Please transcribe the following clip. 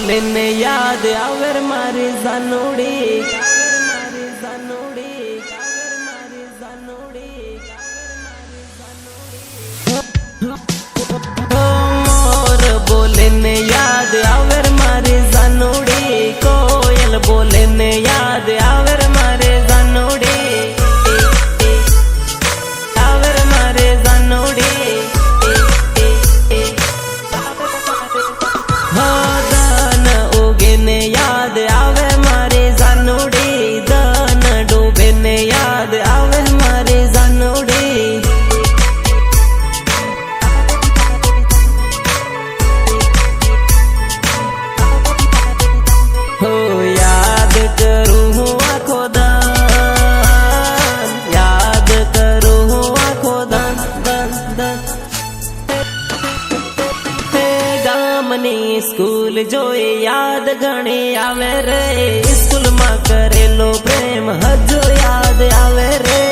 बोले ने याद आवर मारी जानोड़ी मोर बोले ने याद आवर मारी जानोड़ी कोयल बोले ने याद आवर मारे जानोड़ी आवर मारे जानोड़ी दान उगे ने याद आवे मारे जानोड़ी दान डूबे ने याद आवे मारे जानोड़ी हो याद करूं हूँ आँखों दान याद करूं हूँ आँखों दान दान दान गामनी स्कूल जोए याद घणी आवे रे स्कूल में करेलो प्रेम हजो याद आवे रे।